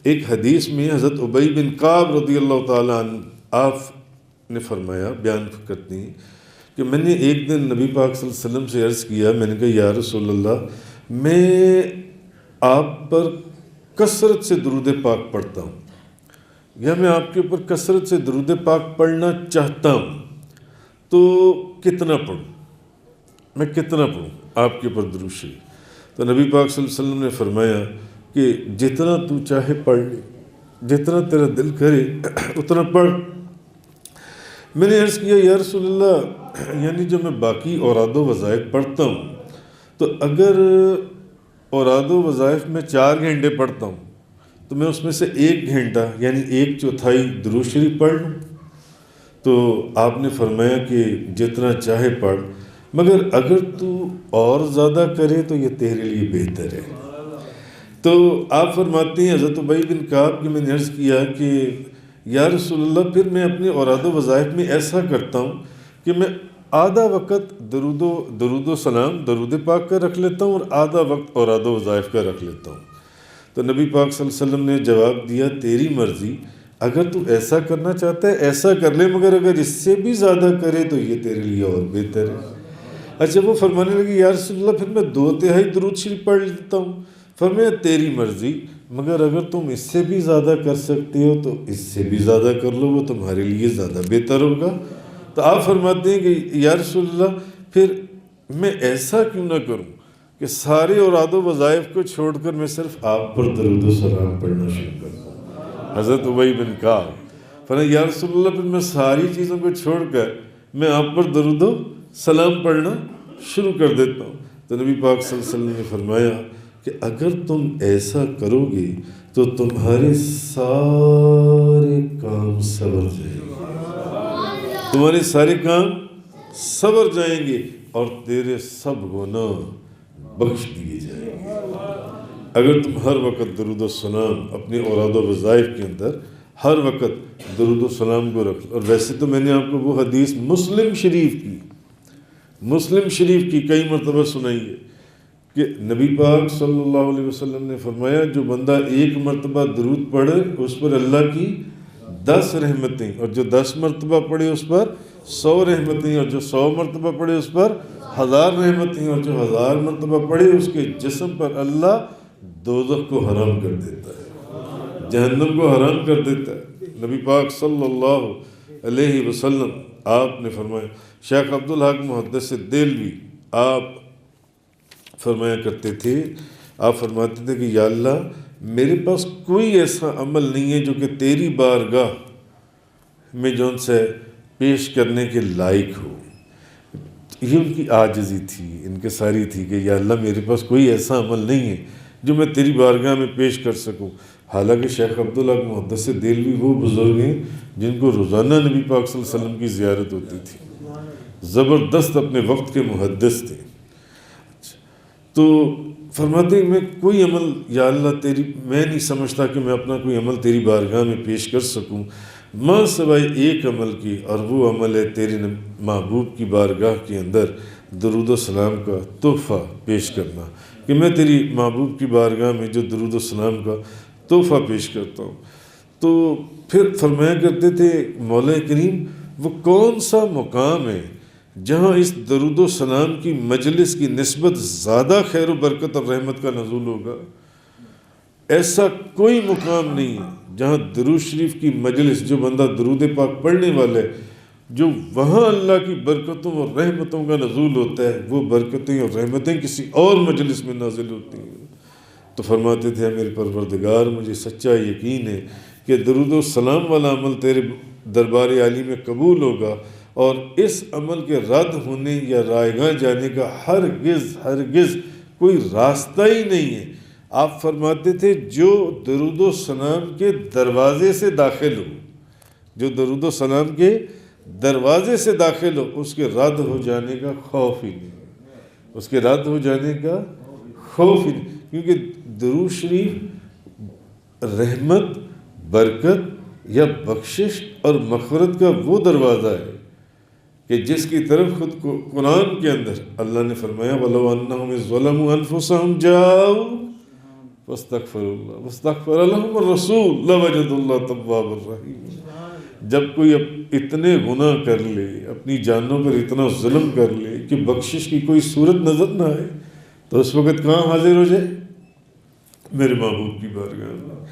ایک حدیث میں حضرت ابی بن کعب رضی اللہ تعالیٰ عنہ آپ نے فرمایا، بیان کرتی ہیں کہ میں نے ایک دن نبی پاک صلی اللہ علیہ وسلم سے عرض کیا، میں نے کہا یا رسول اللہ، میں آپ پر کثرت سے درود پاک پڑھتا ہوں، یا میں آپ کے اوپر کثرت سے درود پاک پڑھنا چاہتا ہوں، تو کتنا پڑھوں، میں کتنا پڑھوں آپ کے اوپر درود شریف؟ تو نبی پاک صلی اللہ علیہ وسلم نے فرمایا کہ جتنا تو چاہے پڑھ لے، جتنا تیرا دل کرے اتنا پڑھ۔ میں نے عرض کیا یا رسول اللہ، یعنی جو میں باقی اوراد و وظائف پڑھتا ہوں، تو اگر اوراد و وظائف میں 4 گھنٹے پڑھتا ہوں تو میں اس میں سے 1 گھنٹہ یعنی 1/4 درود شریف پڑھ لوں؟ تو آپ نے فرمایا کہ جتنا چاہے پڑھ، مگر اگر تو اور زیادہ کرے تو یہ تیرے لیے بہتر ہے۔ تو آپ فرماتے ہیں حضرت ابی بن کعب کہ میں نے عرض کیا کہ یا رسول اللہ، پھر میں اپنے اوراد و وظائف میں ایسا کرتا ہوں کہ میں آدھا وقت درود و سلام درود پاک کا رکھ لیتا ہوں اور آدھا وقت اوراد و وظائف کا رکھ لیتا ہوں۔ تو نبی پاک صلی اللہ علیہ وسلم نے جواب دیا تیری مرضی، اگر تو ایسا کرنا چاہتا ہے ایسا کر لے، مگر اگر اس سے بھی زیادہ کرے تو یہ تیرے لیے اور بہتر ہے۔ اچھا، وہ فرمانے لگے یا رسول اللہ، پھر میں 2/3 درود شریف پڑھ لیتا ہوں۔ فرمایا تیری مرضی، مگر اگر تم اس سے بھی زیادہ کر سکتے ہو تو اس سے بھی زیادہ کر لو، وہ تمہارے لیے زیادہ بہتر ہوگا۔ تو آپ فرماتے ہیں کہ یا رسول اللہ، پھر میں ایسا کیوں نہ کروں کہ سارے اوراد و وظائف کو چھوڑ کر میں صرف آپ پر درود و سلام پڑھنا شروع کر دوں۔ حضرت ابی بن کعب فرمایا یا رسول اللہ، پھر میں ساری چیزوں کو چھوڑ کر میں آپ پر درود و سلام پڑھنا شروع کر دیتا ہوں۔ تو نبی پاک صلی اللہ علیہ وسلم نے فرمایا کہ اگر تم ایسا کرو گے تو تمہارے سارے کام سنور جائیں گے، تمہارے سارے کام سنور جائیں گے اور تیرے سب گناہ بخش دیے جائیں گے۔ اگر تم ہر وقت درود و سلام اپنے اوراد و وظائف کے اندر ہر وقت درود و سلام کو رکھ، اور ویسے تو میں نے آپ کو وہ حدیث مسلم شریف کی کئی مرتبہ سنائی ہے کہ نبی پاک صلی اللہ علیہ وسلم نے فرمایا جو بندہ 1 مرتبہ درود پڑھے اس پر اللہ کی 10 رحمتیں، اور جو 10 مرتبہ پڑھے اس پر 100 رحمتیں، اور جو 100 مرتبہ پڑھے اس پر 1000 رحمتیں، اور جو 1000 مرتبہ پڑھے اس کے جسم پر اللہ دوزخ کو حرام کر دیتا ہے، جہنم کو حرام کر دیتا ہے۔ نبی پاک صلی اللہ علیہ وسلم آپ نے فرمایا، شیخ عبدالحق محدث دہلوی آپ فرمایا کرتے تھے، آپ فرماتے تھے کہ یا اللہ، میرے پاس کوئی ایسا عمل نہیں ہے جو کہ تیری بارگاہ میں جون سے پیش کرنے کے لائق ہو۔ یہ ان کی عاجزی تھی، ان کے ساری تھی کہ یا اللہ میرے پاس کوئی ایسا عمل نہیں ہے جو میں تیری بارگاہ میں پیش کر سکوں۔ حالانکہ شیخ عبدالحق محدث دہلوی وہ بزرگ ہیں جن کو روزانہ نبی پاک صلی اللہ علیہ وسلم کی زیارت ہوتی تھی، زبردست اپنے وقت کے محدث تھے۔ تو فرماتے ہیں میں کوئی عمل یا اللہ میں نہیں سمجھتا کہ میں اپنا کوئی عمل تیری بارگاہ میں پیش کر سکوں ماں سوائے ایک عمل کی، اور وہ عمل ہے تیرے محبوب کی بارگاہ کے اندر درود و سلام کا تحفہ پیش کرنا، کہ میں تیری محبوب کی بارگاہ میں جو درود و سلام کا تحفہ پیش کرتا ہوں۔ تو پھر فرمایا کرتے تھے مولا کریم، وہ کون سا مقام ہے جہاں اس درود و سلام کی مجلس کی نسبت زیادہ خیر و برکت اور رحمت کا نزول ہوگا؟ ایسا کوئی مقام نہیں ہے جہاں درود شریف کی مجلس، جو بندہ درود پاک پڑھنے والا ہے، جو وہاں اللہ کی برکتوں اور رحمتوں کا نزول ہوتا ہے، وہ برکتیں اور رحمتیں کسی اور مجلس میں نازل ہوتی ہیں۔ تو فرماتے تھے میرے پروردگار، مجھے سچا یقین ہے کہ درود و سلام والا عمل تیرے دربار عالی میں قبول ہوگا، اور اس عمل کے رد ہونے یا رائگاں جانے کا ہرگز کوئی راستہ ہی نہیں ہے۔ آپ فرماتے تھے جو درود و سلام کے دروازے سے داخل ہو، جو درود و سلام کے دروازے سے داخل ہو، اس کے رد ہو جانے کا خوف ہی نہیں، اس کے رد ہو جانے کا خوف ہی نہیں، کیونکہ درود شریف رحمت، برکت یا بخشش اور مغفرت کا وہ دروازہ ہے کہ جس کی طرف خود کو قرآن کے اندر اللہ نے فرمایا وَلَوْ أَنَّهُمْ إِذْ ظَلَمُوا أَنفُسَهُمْ جَاءُوا فاستغفر اللہ واستغفر لهم الرسول لوجد اللہ تواب الرحیم۔ جب کوئی اتنے گناہ کر لے، اپنی جانوں پر اتنا ظلم کر لے کہ بخشش کی کوئی صورت نظر نہ آئے، تو اس وقت کہاں حاضر ہو جائے؟ میرے محبوب کی بارگاہ میں۔